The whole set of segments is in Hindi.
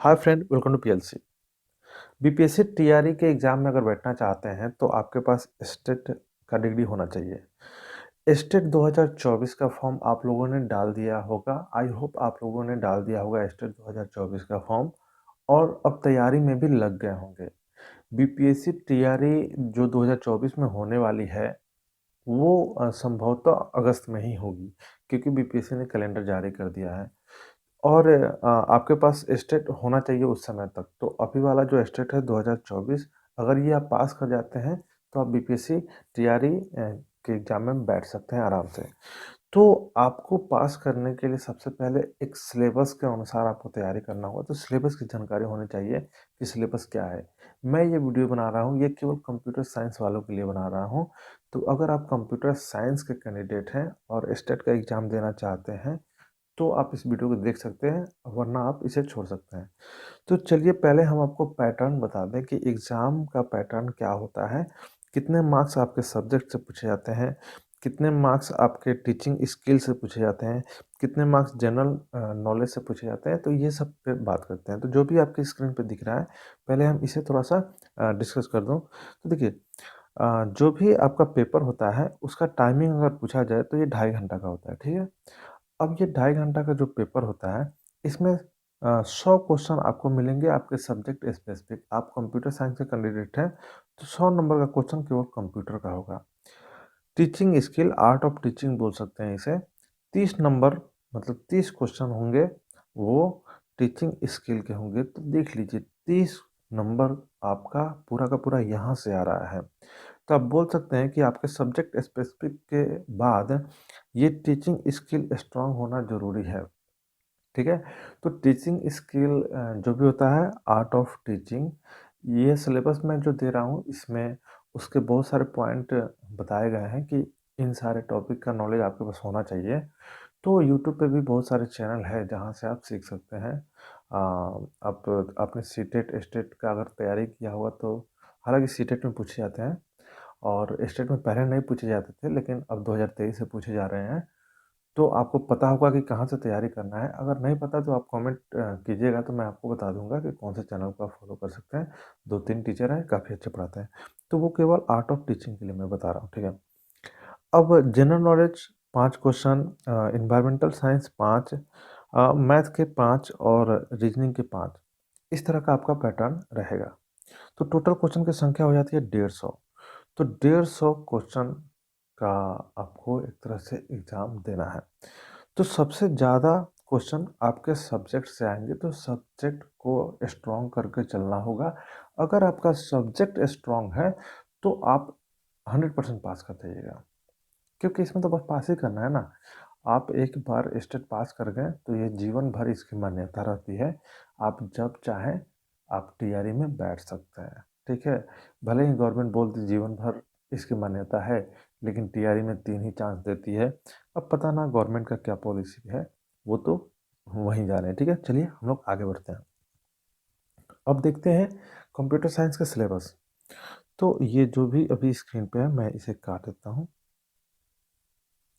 Hi friend, welcome to PLC. BPSC TRE के एग्जाम में अगर बैठना चाहते हैं तो आपके पास स्टेट का डिग्री होना चाहिए। स्टेट 2024 का फॉर्म आप लोगों ने डाल दिया होगा। आई होप आप लोगों ने डाल दिया होगा स्टेट 2024 का फॉर्म और अब तैयारी में भी लग गए होंगे। बीपीएससी टीआरई जो 2024 में होने वाली है वो संभवतः अगस्त में ही होगी, क्योंकि बीपीएससी ने कैलेंडर जारी कर दिया है। और आपके पास स्टेट होना चाहिए उस समय तक। तो अभी वाला जो स्टेट है 2024, अगर ये आप पास कर जाते हैं तो आप बीपीएससी टीआरई के एग्जाम में बैठ सकते हैं आराम से। तो आपको पास करने के लिए सबसे पहले एक सिलेबस के अनुसार आपको तैयारी करना होगा। तो सिलेबस की जानकारी होनी चाहिए कि सिलेबस क्या है। मैं ये वीडियो बना रहा हूँ, ये केवल कंप्यूटर साइंस वालों के लिए बना रहा हूँ। तो अगर आप कंप्यूटर साइंस के कैंडिडेट हैं और स्टेट का एग्ज़ाम देना चाहते हैं तो आप इस वीडियो को देख सकते हैं, वरना आप इसे छोड़ सकते हैं। तो चलिए पहले हम आपको पैटर्न बता दें कि एग्ज़ाम का पैटर्न क्या होता है, कितने मार्क्स आपके सब्जेक्ट से पूछे जाते हैं, कितने मार्क्स आपके टीचिंग स्किल से पूछे जाते हैं, कितने मार्क्स जनरल नॉलेज से पूछे जाते हैं। तो ये सब पे बात करते हैं। तो जो भी आपकी स्क्रीन पे दिख रहा है, पहले हम इसे थोड़ा-सा डिस्कस कर दूँ। तो देखिए, जो भी आपका पेपर होता है, उसका टाइमिंग अगर पूछा जाए तो ये 2.5 घंटा का होता है, ठीक है? अब ये 2.5 घंटा का जो पेपर होता है, इसमें 100 क्वेश्चन आपको मिलेंगे आपके सब्जेक्ट स्पेसिफिक। आप कंप्यूटर साइंस के कैंडिडेट हैं, तो 100 नंबर का क्वेश्चन केवल कंप्यूटर का होगा। Teaching skill, art of teaching बोल सकते हैं इसे। 30 नंबर मतलब 30 क्वेश्चन होंगे, वो टीचिंग स्किल के होंगे। तो देख लीजिए, 30 नंबर आपका पूरा का पूरा यहाँ से आ रहा है। तो आप बोल सकते हैं कि आपके सब्जेक्ट स्पेसिफिक के बाद ये टीचिंग स्किल स्ट्रांग होना ज़रूरी है, ठीक है? तो टीचिंग स्किल जो भी होता है, आर्ट ऑफ टीचिंग, ये सिलेबस मैं जो दे रहा हूँ इसमें उसके बहुत सारे पॉइंट बताए गए हैं कि इन सारे टॉपिक का नॉलेज आपके पास होना चाहिए। तो यूट्यूब पे भी बहुत सारे चैनल है जहाँ से आप सीख सकते हैं। आप आपने सीटेट स्टेट का अगर तैयारी किया हुआ तो हालांकि सीटेट में पूछे जाते हैं और स्टेट में पहले नहीं पूछे जाते थे, लेकिन अब 2023 से पूछे जा रहे हैं। तो आपको पता होगा कि कहाँ से तैयारी करना है। अगर नहीं पता तो आप कमेंट कीजिएगा, तो मैं आपको बता दूंगा कि कौन से चैनल को आप फॉलो कर सकते हैं। 2-3 टीचर हैं, काफ़ी अच्छे पढ़ाते हैं। तो वो केवल आर्ट ऑफ टीचिंग के लिए मैं बता रहा हूँ, ठीक है? अब general knowledge 5 question, environmental science 5, math के 5 और रीजनिंग के 5। इस तरह का आपका पैटर्न रहेगा। तो टोटल क्वेश्चन की संख्या हो जाती है 150। तो 150 क्वेश्चन का आपको एक तरह से एग्ज़ाम देना है। तो सबसे ज़्यादा क्वेश्चन आपके सब्जेक्ट से आएंगे, तो सब्जेक्ट को स्ट्रॉन्ग करके चलना होगा। अगर आपका सब्जेक्ट स्ट्रॉन्ग है तो आप 100% पास कर जाइएगा, क्योंकि इसमें तो बस पास ही करना है ना। आप एक बार स्टेट पास कर गए तो ये जीवन भर इसकी मान्यता रहती है। आप जब चाहें आप टीआरई में बैठ सकते हैं, ठीक है? भले ही गवर्नमेंट बोलती जीवन भर इसकी मान्यता है, लेकिन टीआरई में 3 ही चांस देती है। अब पता ना गवर्नमेंट का क्या पॉलिसी है, वो तो वहीं जा रहे हैं, ठीक है? चलिए हम लोग आगे बढ़ते हैं। अब देखते हैं कंप्यूटर साइंस का सिलेबस। तो ये जो भी अभी स्क्रीन पे है, मैं इसे काट देता हूँ।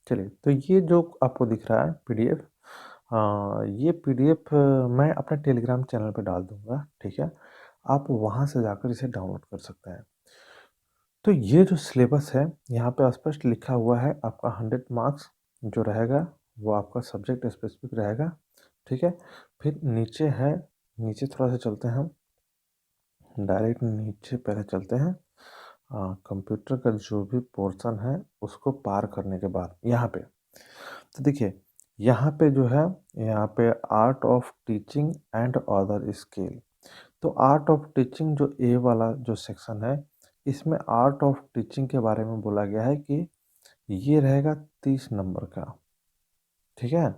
चलिए, तो ये जो आपको दिख रहा है पीडीएफ, ये पीडीएफ मैं अपने टेलीग्राम चैनल पे डाल दूंगा, ठीक है? आप वहाँ से जाकर इसे डाउनलोड कर सकते हैं। तो ये जो सिलेबस है, यहाँ पे स्पष्ट लिखा हुआ है आपका 100 मार्क्स जो रहेगा वो आपका सब्जेक्ट स्पेसिफिक रहेगा, ठीक है? फिर नीचे है, नीचे थोड़ा सा चलते हैं हम, डायरेक्ट नीचे पहले चलते हैं। कंप्यूटर का जो भी पोर्शन है उसको पार करने के बाद यहाँ पे, तो देखिए यहाँ पे जो है, यहाँ पे art of teaching and other skill. तो आर्ट ऑफ टीचिंग जो ए वाला जो सेक्शन है, इसमें आर्ट ऑफ टीचिंग के बारे में बोला गया है कि ये रहेगा 30 नंबर का, ठीक है?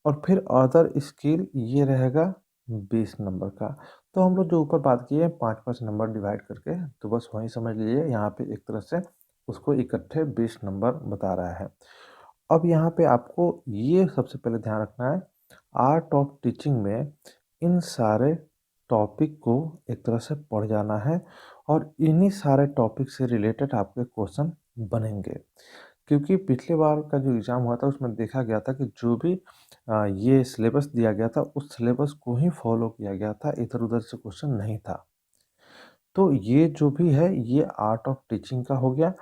और फिर अदर स्किल ये रहेगा 20 नंबर का। तो हम लोग जो ऊपर बात किए 5-5 नंबर डिवाइड करके, तो बस वही समझ लीजिए यहाँ पे एक तरह से उसको इकट्ठे 20 नंबर बता रहा है। अब यहाँ पे आपको ये सबसे पहले ध्यान रखना है, आर्ट ऑफ टीचिंग में इन सारे टॉपिक को एक तरह से पढ़ जाना है और इन्हीं सारे टॉपिक से रिलेटेड आपके क्वेश्चन बनेंगे। क्योंकि पिछले बार का जो एग्ज़ाम हुआ था उसमें देखा गया था कि जो भी ये सिलेबस दिया गया था उस सिलेबस को ही फ़ॉलो किया गया था, इधर-उधर से क्वेश्चन नहीं था। तो ये जो भी है ये आर्ट ऑफ टीचिंग का हो गया।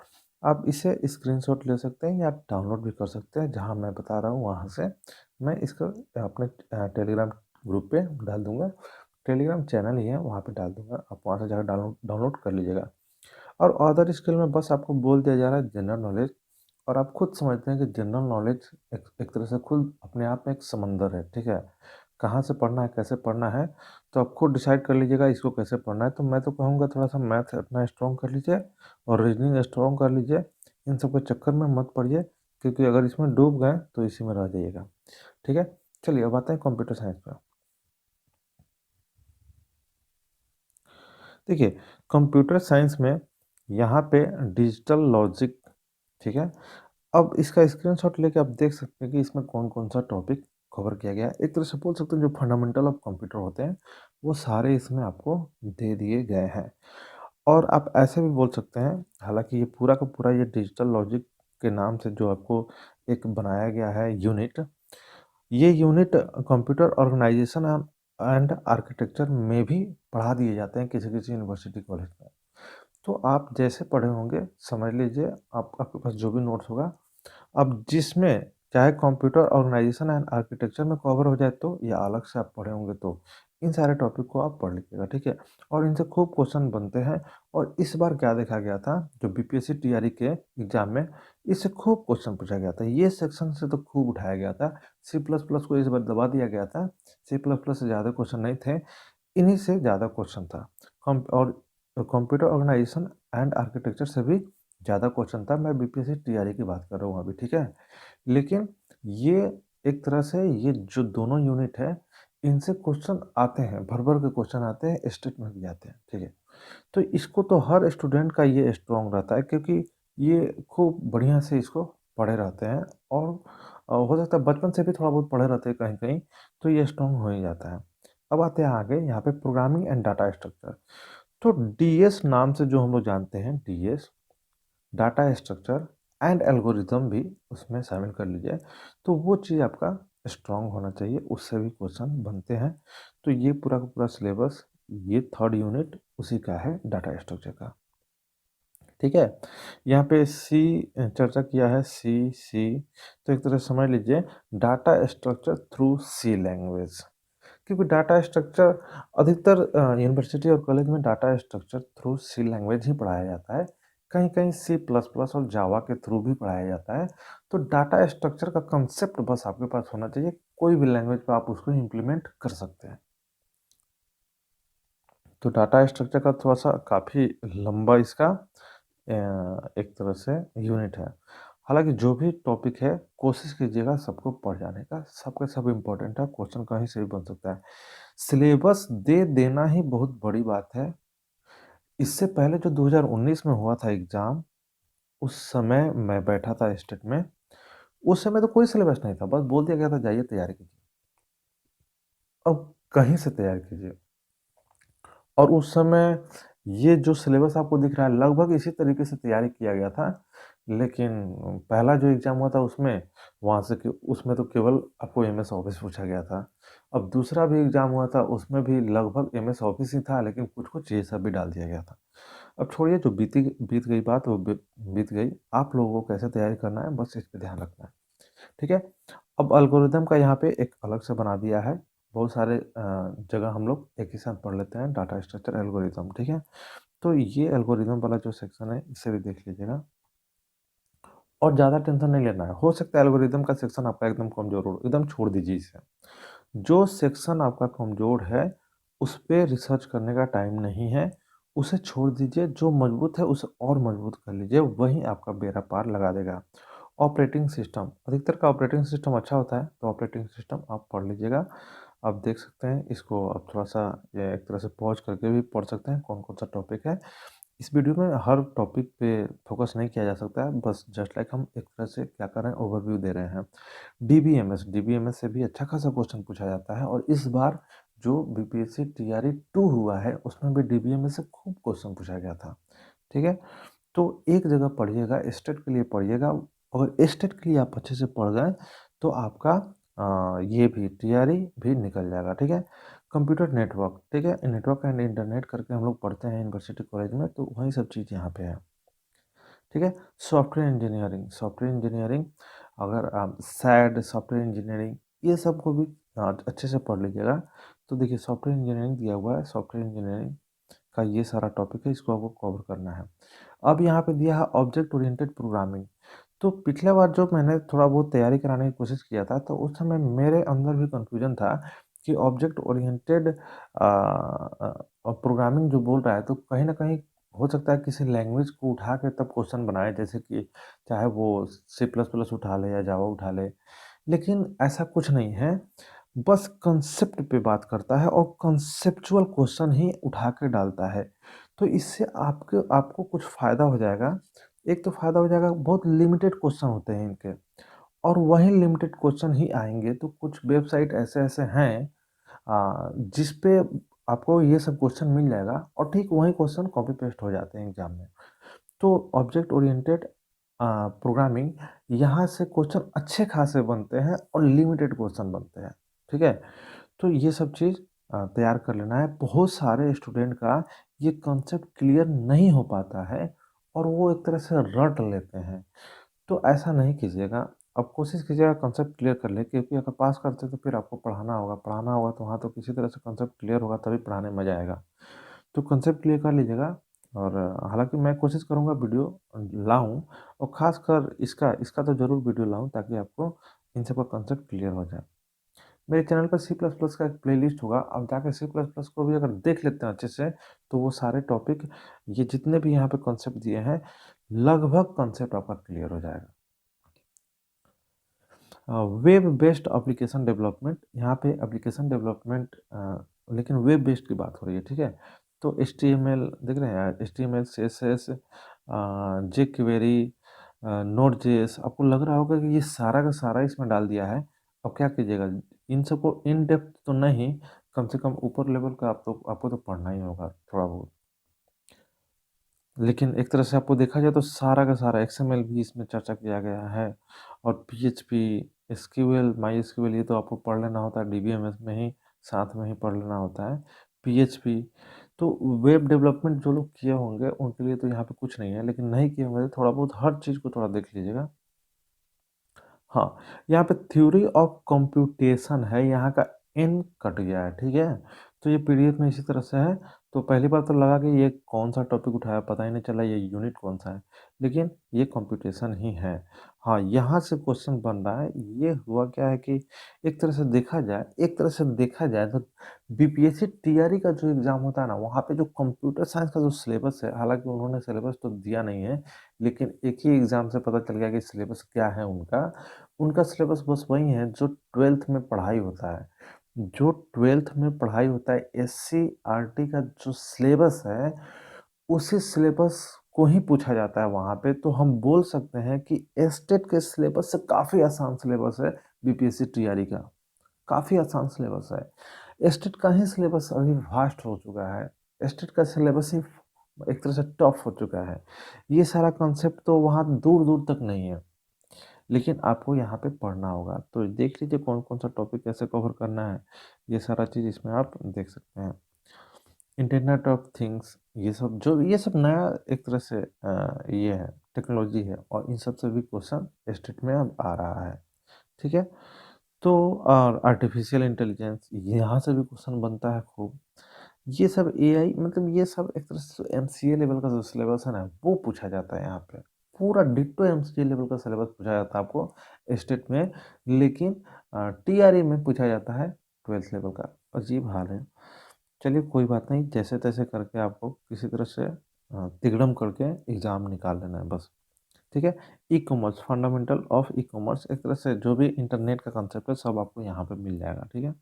आप इसे स्क्रीनशॉट ले सकते हैं या डाउनलोड भी कर सकते हैं, जहाँ मैं बता रहा हूँ वहाँ से। मैं इसको अपने टेलीग्राम ग्रुप पे डाल दूँगा। टेलीग्राम चैनल ही है, वहाँ पे डाल दूँगा। आप वहाँ से जाकर डाउनलोड डाउनलोड कर लीजिएगा। और अदर स्किल में बस आपको बोल दिया जा रहा है जनरल नॉलेज, और आप खुद समझते हैं कि जनरल नॉलेज एक तरह से खुद अपने आप में एक समंदर है, ठीक है? कहाँ से पढ़ना है, कैसे पढ़ना है, तो आप खुद डिसाइड कर लीजिएगा इसको कैसे पढ़ना है। तो मैं तो कहूँगा थोड़ा-सा मैथ अपना स्ट्रॉन्ग कर लीजिए और रीजनिंग स्ट्रॉन्ग कर लीजिए। इन सब के चक्कर में मत पड़िए, क्योंकि अगर इसमें डूब गए तो इसी में रह जाइएगा, ठीक है? चलिए अब आते हैं कंप्यूटर साइंस पे। देखिए, कंप्यूटर साइंस में यहाँ पे डिजिटल लॉजिक, ठीक है? अब इसका स्क्रीनशॉट लेके आप देख सकते हैं कि इसमें कौन-कौन सा टॉपिक कवर किया गया है। एक तरह से बोल सकते हैं जो फंडामेंटल ऑफ कंप्यूटर होते हैं, वो सारे इसमें आपको दे दिए गए हैं। और आप ऐसे भी बोल सकते हैं, हालाँकि ये पूरा का पूरा ये डिजिटल लॉजिक के नाम से जो आपको एक बनाया गया है यूनिट, ये unit computer organisation and architecture में भी पढ़ा दिए जाते हैं किसी-किसी यूनिवर्सिटी कॉलेज में। तो आप जैसे पढ़े होंगे समझ लीजिए, आप आपके पास जो भी नोट्स होगा, अब जिसमें चाहे कंप्यूटर ऑर्गेनाइजेशन एंड आर्किटेक्चर में कवर हो जाए तो, या अलग से आप पढ़े होंगे तो, इन सारे टॉपिक को आप पढ़ लीजिएगा, ठीक है? और इनसे खूब क्वेश्चन बनते हैं। और इस बार क्या देखा गया था, जो बीपीएससी टीआरई के एग्जाम में इससे खूब क्वेश्चन पूछा गया था। ये सेक्शन से तो खूब उठाया गया था। सी प्लस प्लस को इस बार दबा दिया गया था। सी प्लस प्लस से ज़्यादा क्वेश्चन नहीं थे, इन्हीं से ज़्यादा क्वेश्चन था। और कंप्यूटर ऑर्गेनाइजेशन एंड आर्किटेक्चर से भी ज़्यादा क्वेश्चन था। मैं बीपीएससी टीआरई की बात कर रहा हूँ अभी, ठीक है? लेकिन ये एक तरह से ये जो दोनों यूनिट है, इनसे क्वेश्चन आते हैं, भर-भर के क्वेश्चन आते हैं, स्टेट में भी आते हैं, ठीक है? तो इसको तो हर स्टूडेंट का ये स्ट्रॉन्ग रहता है, क्योंकि ये खूब बढ़िया से इसको पढ़े रहते हैं। और हो सकता है बचपन से भी थोड़ा बहुत पढ़े रहते हैं कहीं-कहीं, तो ये स्ट्रॉन्ग हो ही जाता है। अब आते हैं आगे, यहाँ पे प्रोग्रामिंग एंड डाटा स्ट्रक्चर। तो डीएस नाम से जो हम लोग जानते हैं, DS data structure and algorithm भी उसमें शामिल कर लीजिए, तो वो चीज़ आपका स्ट्रॉन्ग होना चाहिए, उससे भी क्वेश्चन बनते हैं। तो ये पूरा का पूरा सिलेबस, ये थर्ड यूनिट उसी का है, डाटा स्ट्रक्चर का, ठीक है? यहाँ पे सी चर्चा किया है, सी तो एक तरह से समझ लीजिए data structure through C language. क्योंकि डाटा स्ट्रक्चर अधिकतर यूनिवर्सिटी और कॉलेज में data structure through C language ही पढ़ाया जाता है। कहीं-कहीं सी प्लस प्लस और जावा के थ्रू भी पढ़ाया जाता है। तो डाटा स्ट्रक्चर का कांसेप्ट बस आपके पास होना चाहिए, कोई भी लैंग्वेज पे आप उसको इम्प्लीमेंट कर सकते हैं। तो डाटा स्ट्रक्चर का थोड़ा-सा काफ़ी लंबा इसका एक तरह से यूनिट है। हालाँकि जो भी टॉपिक है, कोशिश कीजिएगा सबको पढ़ जाने का, सब का सब इम्पोर्टेंट है, क्वेश्चन कहीं से भी बन सकता है। सिलेबस दे देना ही बहुत बड़ी बात है। इससे पहले जो 2019 में हुआ था एग्ज़ाम, उस समय मैं बैठा था स्टेट में, उस समय तो कोई सिलेबस नहीं था, बस बोल दिया गया था जाइए तैयारी कीजिए। अब कहीं से तैयारी कीजिए। और उस समय ये जो सिलेबस आपको दिख रहा है, लगभग इसी तरीके से तैयारी किया गया था। लेकिन पहला जो एग्ज़ाम हुआ था उसमें, वहाँ से उसमें तो केवल आपको एमएस ऑफिस पूछा गया था। अब दूसरा भी एग्ज़ाम हुआ था, उसमें भी लगभग एमएस ऑफिस ही था, लेकिन कुछ-कुछ ये सब भी डाल दिया गया था। अब छोड़िए, जो बीत गई बात वो बीत गई। आप लोगों को कैसे तैयारी करना है, बस इस पे ध्यान रखना है, ठीक है? अब एल्गोरिदम का यहाँ पे एक अलग से बना दिया है। बहुत सारे जगह हम लोग एक ही साथ पढ़ लेते हैं, डाटा स्ट्रक्चर एल्गोरिदम, ठीक है? तो ये एल्गोरिदम वाला जो सेक्शन है, इसे भी देख लीजिएगा। और ज़्यादा टेंशन नहीं लेना है। हो सकता है एल्गोरिदम का सेक्शन आपका एकदम कमज़ोर हो, एकदम छोड़ दीजिए इसे। जो सेक्शन आपका कमज़ोर है, उस पे रिसर्च करने का टाइम नहीं है, उसे छोड़ दीजिए। जो मज़बूत है उसे और मज़बूत कर लीजिए, वही आपका बेड़ा पार लगा देगा। ऑपरेटिंग सिस्टम, अधिकतर का ऑपरेटिंग सिस्टम अच्छा होता है, तो ऑपरेटिंग सिस्टम आप पढ़ लीजिएगा। आप देख सकते हैं इसको, आप थोड़ा-सा ये एक तरह से पॉज़ करके भी पढ़ सकते हैं कौन-कौन सा टॉपिक है। इस वीडियो में हर टॉपिक पे फोकस नहीं किया जा सकता है, बस जस्ट लाइक हम एक तरह से क्या कर रहे हैं, ओवरव्यू दे रहे हैं। डीबीएमएस से भी अच्छा खासा क्वेश्चन पूछा जाता है, और इस बार जो बीपीएससी टीआरई 2 हुआ है, उसमें भी डीबीएमएस से खूब क्वेश्चन पूछा गया था, ठीक है? तो एक जगह पढ़िएगा, स्टेट के लिए पढ़िएगा, अगर स्टेट के लिए आप अच्छे से पढ़ गए तो आपका ये भी टीआरई भी निकल जाएगा, ठीक है। कंप्यूटर नेटवर्क, ठीक है, नेटवर्क एंड इंटरनेट करके हम लोग पढ़ते हैं यूनिवर्सिटी कॉलेज में, तो वही सब चीज़ यहाँ पे है, ठीक है। सॉफ्टवेयर इंजीनियरिंग, सॉफ्टवेयर इंजीनियरिंग अगर आप सैड सॉफ्टवेयर इंजीनियरिंग ये सब को भी अच्छे से पढ़ लीजिएगा। तो देखिए सॉफ्टवेयर इंजीनियरिंग दिया हुआ है, सॉफ्टवेयर इंजीनियरिंग का ये सारा टॉपिक है, इसको आपको कवर करना है। अब यहाँ पे दिया है ऑब्जेक्ट ओरिएंटेड प्रोग्रामिंग। तो पिछले बार जो मैंने थोड़ा बहुत तैयारी कराने की कोशिश किया था, तो उस समय मेरे अंदर भी कन्फ्यूजन था कि ऑब्जेक्ट ओरिएंटेड प्रोग्रामिंग जो बोल रहा है, तो कहीं ना कहीं हो सकता है किसी लैंग्वेज को उठा के तब क्वेश्चन बनाए, जैसे कि चाहे वो सी प्लस प्लस उठा ले या जावा उठा ले। लेकिन ऐसा कुछ नहीं है, बस कंसेप्ट पे बात करता है और कंसेप्चुअल क्वेश्चन ही उठा के डालता है। तो इससे आपके आपको कुछ फ़ायदा हो जाएगा। एक तो फ़ायदा हो जाएगा, बहुत लिमिटेड क्वेश्चन होते हैं इनके, और वही लिमिटेड क्वेश्चन ही आएँगे। तो कुछ वेबसाइट ऐसे-ऐसे हैं जिस पे आपको ये सब क्वेश्चन मिल जाएगा और ठीक वही क्वेश्चन कॉपी पेस्ट हो जाते हैं एग्ज़ाम में। तो ऑब्जेक्ट ओरिएंटेड प्रोग्रामिंग, यहाँ से क्वेश्चन अच्छे खासे बनते हैं और लिमिटेड क्वेश्चन बनते हैं, ठीक है। तो ये सब चीज़ तैयार कर लेना है। बहुत सारे स्टूडेंट का ये कॉन्सेप्ट क्लियर नहीं हो पाता है और वो एक तरह से रट लेते हैं। तो ऐसा नहीं कीजिएगा। आप कोशिश कीजिएगा कॉन्सेप्ट क्लियर कर लें, क्योंकि अगर पास करते तो फिर आपको पढ़ाना होगा तो वहाँ तो किसी तरह से कॉन्सेप्ट क्लियर होगा तभी पढ़ाने में मज़ा आएगा। तो कॉन्सेप्ट क्लियर कर लीजिएगा। और हालाँकि मैं कोशिश करूँगा वीडियो लाऊँ, और ख़ासकर इसका इसका तो ज़रूर वीडियो लाऊँ ताकि आपको इन सब का कॉन्सेप्ट क्लियर हो जाए। मेरे चैनल पर सी प्लस प्लस का एक प्लेलिस्ट होगा, आप जाके सी प्लस प्लस को भी अगर देख लेते हैं अच्छे से, तो वो सारे टॉपिक, ये जितने भी यहाँ पे कॉन्सेप्ट दिए हैं, लगभग कॉन्सेप्ट आपका क्लियर हो जाएगा। वेब बेस्ड एप्लीकेशन डेवलपमेंट, यहाँ पे एप्लीकेशन डेवलपमेंट लेकिन वेब बेस्ड की बात हो रही है, ठीक है। तो एच टी एम एल देख रहे हैं, H T M L C S S, jQuery, node J S, आपको लग रहा होगा कि ये सारा का सारा इसमें डाल दिया है। अब क्या कीजिएगा, इन सबको इन डेप्थ तो नहीं, कम से कम ऊपर लेवल का आपको तो पढ़ना ही होगा थोड़ा बहुत। लेकिन एक तरह से आपको देखा जाए तो सारा का सारा एक्सएमएल भी इसमें चर्चा किया गया है, और पीएचपी, एसक्यूएल, माई एसक्यूएल ये तो आपको पढ़ लेना होता है, डीबीएमएस में ही साथ में ही पढ़ लेना होता है। पीएचपी तो वेब डेवलपमेंट जो लोग किए होंगे उनके लिए तो यहाँ पे कुछ नहीं है, लेकिन नहीं किए होंगे तो थोड़ा बहुत हर चीज़ को थोड़ा देख लीजिएगा। हाँ, यहाँ पे थ्योरी ऑफ कंप्यूटेशन है, यहाँ का एन कट गया है, ठीक है। तो ये पीडीएफ में इसी तरह से है। तो पहली बार तो लगा कि ये कौन सा टॉपिक उठाया, पता ही नहीं चला ये यूनिट कौन सा है, लेकिन ये कंप्यूटेशन ही है। हाँ, यहाँ से क्वेश्चन बन रहा है। ये हुआ क्या है कि एक तरह से देखा जाए तो बीपीएससी टीआरई का जो एग्ज़ाम होता है ना, वहाँ पे जो कंप्यूटर साइंस का जो सिलेबस है, हालांकि उन्होंने सिलेबस तो दिया नहीं है, लेकिन एक ही एग्ज़ाम से पता चल गया कि सिलेबस क्या है उनका। उनका सिलेबस बस वही है जो 12th में पढ़ाई होता है। जो 12th में पढ़ाई होता है, एससीईआरटी का जो सिलेबस है, उसी सिलेबस को ही पूछा जाता है वहाँ पे। तो हम बोल सकते हैं कि एस्टेट के सिलेबस से काफ़ी आसान सिलेबस है बीपीएससी टीआरई का, काफ़ी आसान सिलेबस है। एस्टेट का ही सिलेबस अभी वास्ट हो चुका है, एस्टेट का सिलेबस ही एक तरह से टफ हो चुका है। ये सारा कॉन्सेप्ट तो वहाँ दूर-दूर तक नहीं है। लेकिन आपको यहाँ पे पढ़ना होगा, तो देख लीजिए कौन-कौन सा टॉपिक कैसे कवर करना है, ये सारा चीज़ इसमें आप देख सकते हैं। इंटरनेट ऑफ थिंग्स, ये सब नया एक तरह से ये है, टेक्नोलॉजी है, और इन सब से भी क्वेश्चन स्टेट में अब आ रहा है, ठीक है। तो और आर्टिफिशियल इंटेलिजेंस, यहाँ से भी क्वेश्चन बनता है खूब। ये सब एआई, मतलब ये सब एक तरह से एमसीए लेवल का जो सिलेबस है ना, वो पूछा जाता है यहाँ पे। पूरा डिट्टो एमसीए लेवल का सिलेबस पूछा जाता है आपको स्टेट में, लेकिन टीआरई में पूछा जाता है 12th लेवल का। अजीब हाल है। चलिए कोई बात नहीं, जैसे तैसे करके आपको किसी तरह से तिगड़म करके एग्ज़ाम निकाल लेना है बस, ठीक है। E commerce, fundamental of e commerce, एक तरह से जो भी इंटरनेट का कंसेप्ट है सब आपको यहाँ पे मिल जाएगा, ठीक है।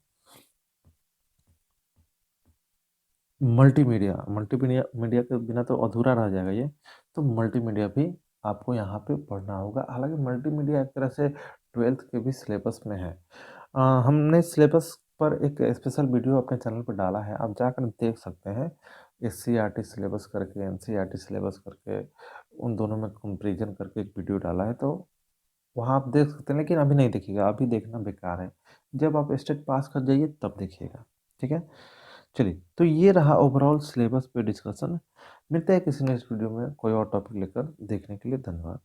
मल्टीमीडिया, मल्टीमीडिया मीडिया के बिना तो अधूरा रह जाएगा ये। तो मल्टीमीडिया भी आपको यहाँ पे पढ़ना होगा। हालांकि मल्टीमीडिया एक तरह से 12th के भी सिलेबस में है। हमने सिलेबस पर एक स्पेशल वीडियो अपने चैनल पर डाला है, आप जाकर देख सकते हैं। एससीईआरटी सिलेबस करके, एनसीईआरटी सिलेबस करके, उन दोनों में कंपैरिजन करके एक वीडियो डाला है, तो वहाँ आप देख सकते हैं, लेकिन अभी नहीं देखिएगा, अभी देखना बेकार है। जब आप स्टेट पास कर जाइए तब देखिएगा। ठीक है? चलिए, तो ये रहा ओवरऑल सिलेबस पे डिस्कशन। मिलते हैं किसी नेक्स्ट वीडियो में कोई और टॉपिक लेकर। देखने के लिए धन्यवाद।